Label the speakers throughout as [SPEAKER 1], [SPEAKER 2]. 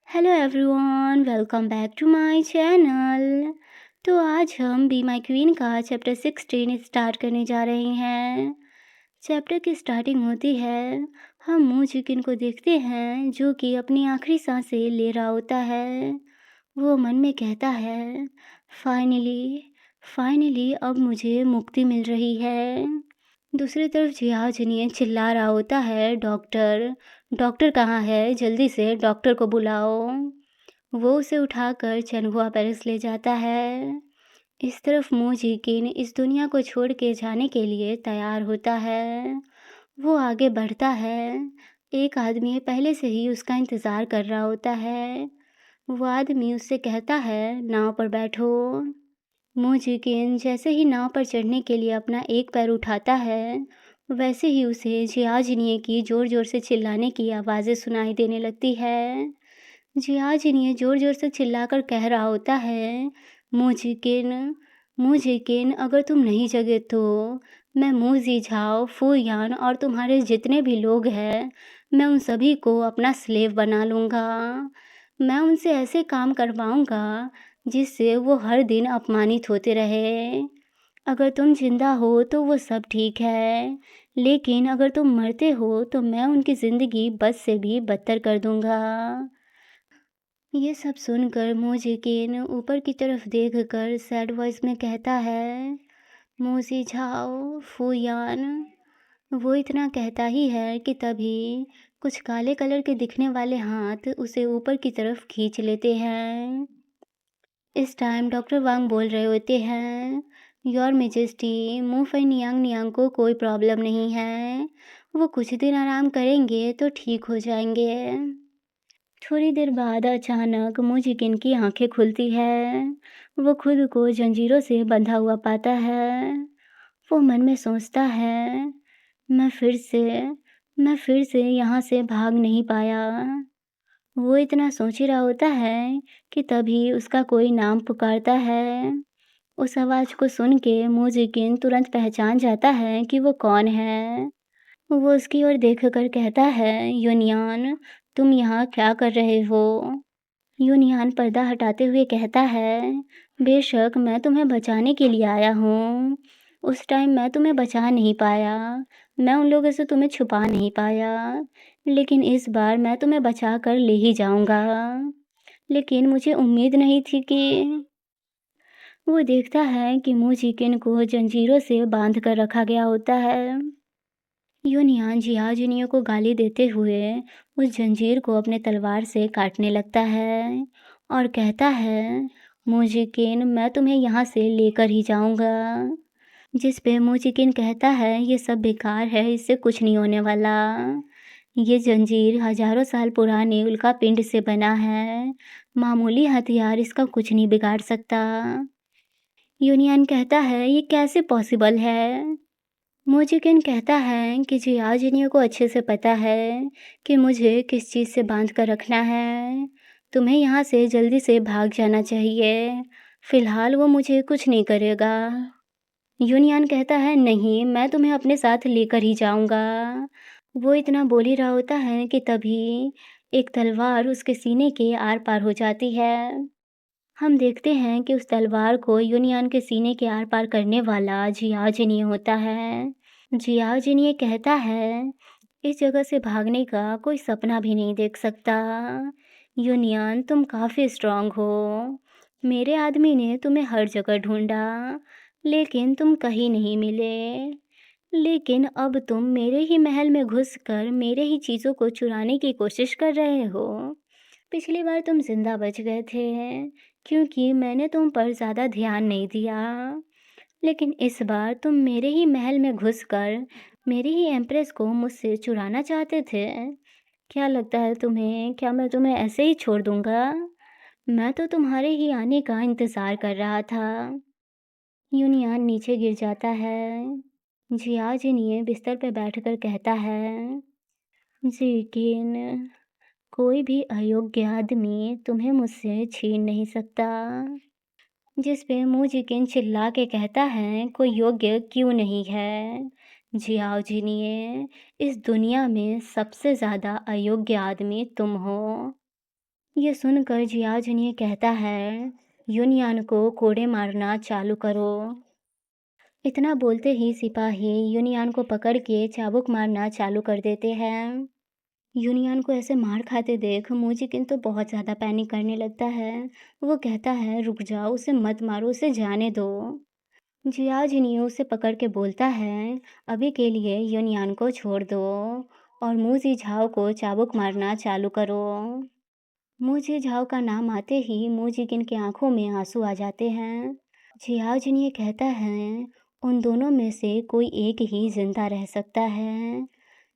[SPEAKER 1] Hello everyone, welcome back to my channel. तो आज हम बी माई क्वीन का चैप्टर 16 स्टार्ट करने जा रहे हैं। चैप्टर की स्टार्टिंग होती है, हम मू चिकन को देखते हैं जो कि अपनी आखिरी सांसें ले रहा होता है। वो मन में कहता है, फाइनली फाइनली अब मुझे मुक्ति मिल रही है। दूसरी तरफ जियाओ जिनियन चिल्ला रहा होता है, डॉक्टर डॉक्टर कहाँ है, जल्दी से डॉक्टर को बुलाओ। वो उसे उठाकर चनहुआ पैलेस ले जाता है। इस तरफ मोजीकिन इस दुनिया को छोड़ के जाने के लिए तैयार होता है। वो आगे बढ़ता है। एक आदमी पहले से ही उसका इंतज़ार कर रहा होता है। वो आदमी उससे कहता है, नाव पर बैठो। मोजीकिन जैसे ही नाव पर चढ़ने के लिए अपना एक पैर उठाता है, वैसे ही उसे जियाजिनिए की ज़ोर-ज़ोर से चिल्लाने की आवाज़ें सुनाई देने लगती है। जियाजिनिए ज़ोर-ज़ोर से चिल्लाकर कह रहा होता है, मोजीकिन मोजीकिन अगर तुम नहीं जगे तो मैं मूजी झाओ, फूयान और तुम्हारे जितने भी लोग हैं, मैं उन सभी को अपना स्लेव बना लूँगा। मैं उनसे ऐसे काम करवाऊँगा जिससे वो हर दिन अपमानित होते रहे। अगर तुम जिंदा हो तो वो सब ठीक है, लेकिन अगर तुम मरते हो तो मैं उनकी ज़िंदगी बद से भी बदतर कर दूँगा। ये सब सुनकर मोजीकिन ऊपर की तरफ देखकर सैड वॉइस में कहता है, मोजी झाओ, फूयान। वो इतना कहता ही है कि तभी कुछ काले कलर के दिखने वाले हाथ उसे ऊपर की तरफ खींच लेते हैं। इस टाइम डॉक्टर वांग बोल रहे होते हैं, योर मेजेस्टी मुफई नियांग नियांग को कोई प्रॉब्लम नहीं है, वो कुछ दिन आराम करेंगे तो ठीक हो जाएंगे। थोड़ी देर बाद अचानक मुजिकिन की आंखें खुलती है। वो खुद को जंजीरों से बंधा हुआ पाता है। वो मन में सोचता है, मैं फिर से मैं फिर से यहाँ से भाग नहीं पाया। वो इतना सोच ही रहा होता है कि तभी उसका कोई नाम पुकारता है। उस आवाज़ को सुन के मुजिकिन तुरंत पहचान जाता है कि वो कौन है। वो उसकी ओर देखकर कहता है, यूनियन, तुम यहाँ क्या कर रहे हो? यूनियन पर्दा हटाते हुए कहता है, बेशक मैं तुम्हें बचाने के लिए आया हूँ। उस टाइम मैं तुम्हें बचा नहीं पाया, मैं उन लोगों से तुम्हें छुपा नहीं पाया, लेकिन इस बार मैं तुम्हें बचा कर ले ही जाऊँगा। लेकिन मुझे उम्मीद नहीं थी कि वो देखता है कि मुजिकिन को जंजीरों से बांध कर रखा गया होता है। यूनियन जियाजिनियो को गाली देते हुए उस जंजीर को अपने तलवार से काटने लगता है और कहता है, मुजिकिन मैं तुम्हें यहाँ से लेकर ही जाऊँगा। जिस पे मुजिकिन कहता है, ये सब बेकार है, इससे कुछ नहीं होने वाला। ये जंजीर हजारों साल पुराने उल्कापिंड से बना है, मामूली हथियार इसका कुछ नहीं बिगाड़ सकता। यूनियन कहता है, ये कैसे पॉसिबल है? मुजिकिन कहता है कि जियाजिनियो को अच्छे से पता है कि मुझे किस चीज़ से बांध कर रखना है। तुम्हें यहाँ से जल्दी से भाग जाना चाहिए। फ़िलहाल वो मुझे कुछ नहीं करेगा। यूनियन कहता है, नहीं, मैं तुम्हें अपने साथ लेकर ही जाऊँगा। वो इतना बोल ही रहा होता है कि तभी एक तलवार उसके सीने के आर-पार हो जाती है। हम देखते हैं कि उस तलवार को यूनियन के सीने के आर-पार करने वाला जियाजिनियो होता है। जियाजिनियो कहता है, इस जगह से भागने का कोई सपना भी नहीं देख सकता। यूनियन, तुम काफ़ी स्ट्रांग हो। मेरे आदमी ने तुम्हें हर जगह ढूंढा, लेकिन तुम कहीं नहीं मिले। लेकिन अब तुम मेरे ही महल में घुसकर मेरे ही चीज़ों को चुराने की कोशिश कर रहे हो। पिछली बार तुम जिंदा बच गए थे, क्योंकि मैंने तुम पर ज़्यादा ध्यान नहीं दिया। लेकिन इस बार तुम मेरे ही महल में घुसकर मेरी ही एम्प्रेस को मुझसे चुराना चाहते थे। क्या लगता है तुम्हें, क्या मैं तुम्हें ऐसे ही छोड़ दूँगा? मैं तो तुम्हारे ही आने का इंतज़ार कर रहा था। यूनियन नीचे गिर जाता है। जियाजिनिए बिस्तर पे बैठकर कहता है, लेकिन कोई भी अयोग्य आदमी तुम्हें मुझसे छीन नहीं सकता। जिस पे मुजिकिन चिल्ला के कहता है, कोई योग्य क्यों नहीं है? जियाओ जिनिए, इस दुनिया में सबसे ज़्यादा अयोग्य आदमी तुम हो। ये सुनकर जियाजिन कहता है, यूनियान को कोड़े मारना चालू करो। इतना बोलते ही सिपाही यूनियान को पकड़ के चाबुक मारना चालू कर देते हैं। यूनियान को ऐसे मार खाते देख मोजीकिन तो बहुत ज़्यादा पैनिक करने लगता है। वो कहता है, रुक जाओ, उसे मत मारो, उसे जाने दो। जियाजिनी उसे पकड़ के बोलता है, अभी के लिए यूनियान को छोड़ दो और मूजी झाओ को चाबुक मारना चालू करो। मूजी झाओ का नाम आते ही मूजिकिन की आंखों में आंसू आ जाते हैं। जियाजिन ये कहता है, उन दोनों में से कोई एक ही जिंदा रह सकता है।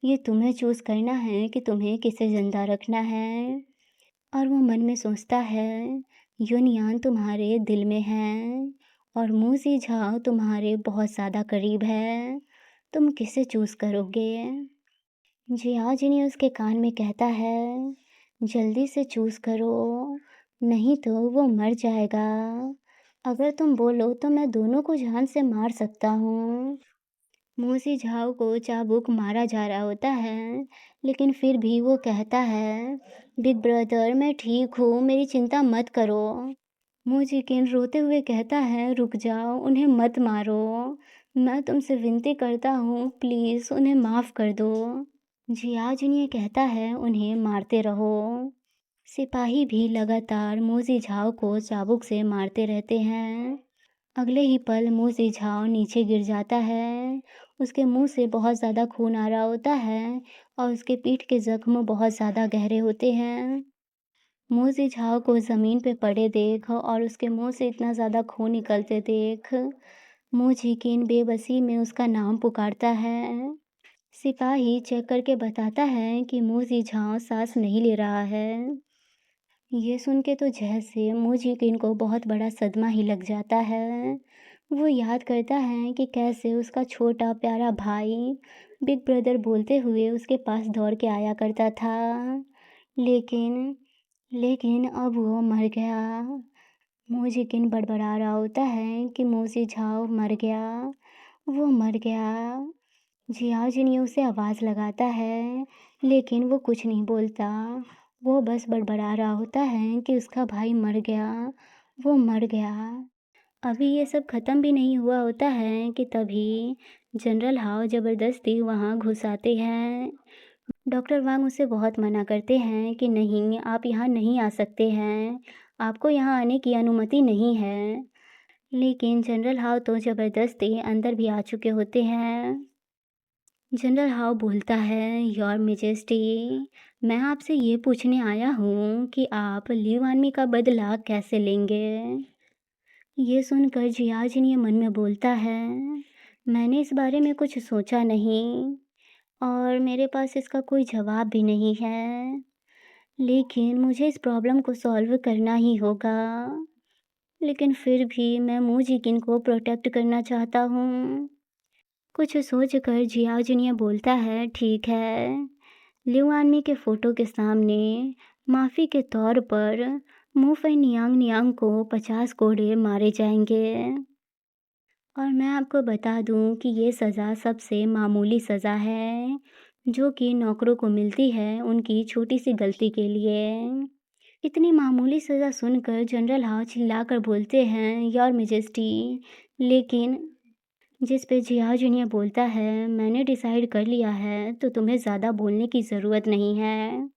[SPEAKER 1] ये तुम्हें चूज करना है कि तुम्हें किसे जिंदा रखना है। और वो मन में सोचता है, यूनियान तुम्हारे दिल में है और मूजी झाओ तुम्हारे बहुत ज़्यादा करीब है। तुम किसे चूज करोगे? जियाजिनी उसके कान में कहता है, जल्दी से चूज करो, नहीं तो वो मर जाएगा। अगर तुम बोलो तो मैं दोनों को जान से मार सकता हूँ। मूसी झाओ को चाबुक मारा जा रहा होता है, लेकिन फिर भी वो कहता है, बिग ब्रदर मैं ठीक हूँ, मेरी चिंता मत करो। मूजिकिन रोते हुए कहता है, रुक जाओ, उन्हें मत मारो। मैं तुमसे विनती करता हूँ, प्लीज़ उन्हें माफ़ कर दो। जियाजिन ये कहता है, उन्हें मारते रहो। सिपाही भी लगातार मूजी झाओ को चाबुक से मारते रहते हैं। अगले ही पल मूजी झाओ नीचे गिर जाता है। उसके मुंह से बहुत ज़्यादा खून आ रहा होता है और उसके पीठ के जख्म बहुत ज़्यादा गहरे होते हैं। मूजी झाओ को ज़मीन पे पड़े देख और उसके मुंह से इतना ज़्यादा खून निकलते देख मूजिकिन बेबसी में उसका नाम पुकारता है। सिपाही चेक करके बताता है कि मूजी झाओ सांस नहीं ले रहा है। ये सुन के तो जैसे मूजिकिन को बहुत बड़ा सदमा ही लग जाता है। वो याद करता है कि कैसे उसका छोटा प्यारा भाई बिग ब्रदर बोलते हुए उसके पास दौड़ के आया करता था। लेकिन लेकिन अब वो मर गया। मूजिकिन बड़बड़ा रहा होता है कि मूजी झाओ मर गया, वो मर गया। जियाजिनी उसे आवाज़ लगाता है, लेकिन वो कुछ नहीं बोलता। वो बस बड़बड़ा रहा होता है कि उसका भाई मर गया, वो मर गया। अभी ये सब ख़त्म भी नहीं हुआ होता है कि तभी जनरल हाओ ज़बरदस्ती वहाँ घुस आते हैं। डॉक्टर वांग उसे बहुत मना करते हैं कि नहीं, आप यहाँ नहीं आ सकते हैं, आपको यहाँ आने की अनुमति नहीं है। लेकिन जनरल हाओ तो ज़बरदस्ती अंदर भी आ चुके होते हैं। जनरल हाओ बोलता है, योर मेजेस्टी, मैं आपसे ये पूछने आया हूँ कि आप लीव आर्मी का बदला कैसे लेंगे। ये सुनकर जियाजिन ये मन में बोलता है, मैंने इस बारे में कुछ सोचा नहीं और मेरे पास इसका कोई जवाब भी नहीं है, लेकिन मुझे इस प्रॉब्लम को सॉल्व करना ही होगा। लेकिन फिर भी मैं मूजिकिन को प्रोटेक्ट करना चाहता हूँ। कुछ सोच कर जियाजिनिया बोलता है, ठीक है। लिऊ आर्मी के फ़ोटो के सामने माफ़ी के तौर पर मुफई नियांग नियांग को 50 कोड़े मारे जाएंगे। और मैं आपको बता दूं कि ये सज़ा सबसे मामूली सज़ा है जो कि नौकरों को मिलती है उनकी छोटी सी गलती के लिए। इतनी मामूली सज़ा सुनकर जनरल हाउ चिल्लाकर बोलते हैं, योर मेजेस्टी। लेकिन जिस पे जियाओ जूनियर बोलता है, मैंने डिसाइड कर लिया है तो तुम्हें ज़्यादा बोलने की ज़रूरत नहीं है।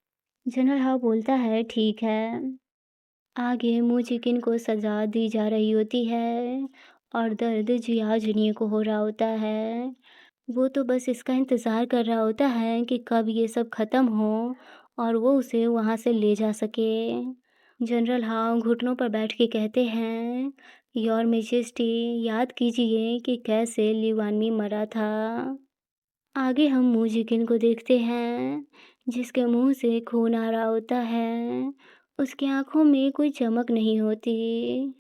[SPEAKER 1] जनरल हाउ बोलता है, ठीक है। आगे मूजिकिन को सज़ा दी जा रही होती है और दर्द जियाओ जूनियर को हो रहा होता है। वो तो बस इसका इंतज़ार कर रहा होता है कि कब ये सब ख़त्म हो और वो उसे वहाँ से ले जा सके। जनरल हाउ घुटनों पर बैठ के कहते हैं, योर मेजेस्टी, याद कीजिए कि कैसे लीवानमी मरा था। आगे हम मूजिकिन को देखते हैं जिसके मुंह से खून आ रहा होता है। उसकी आंखों में कोई चमक नहीं होती,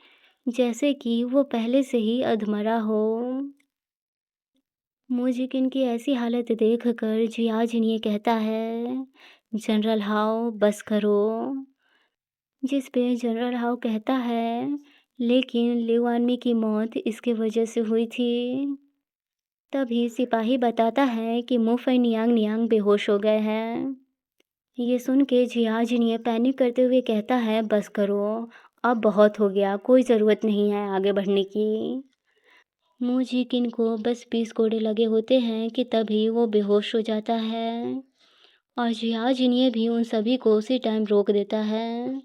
[SPEAKER 1] जैसे कि वो पहले से ही अधमरा हो। मूजिकिन की ऐसी हालत देखकर जियाजिन ये कहता है, जनरल हाउ बस करो। जिस पे जनरल हाउ कहता है, लेकिन लिऊ आर्मी की मौत इसके वजह से हुई थी। तभी सिपाही बताता है कि मुफई नियांग नियांग बेहोश हो गए हैं। ये सुन के जियाजिनिया पैनिक करते हुए कहता है, बस करो, अब बहुत हो गया, कोई ज़रूरत नहीं है आगे बढ़ने की। मूजिकिन को बस 20 कोड़े लगे होते हैं कि तभी वो बेहोश हो जाता है और जियाजिनिया भी उन सभी को उसी टाइम रोक देता है।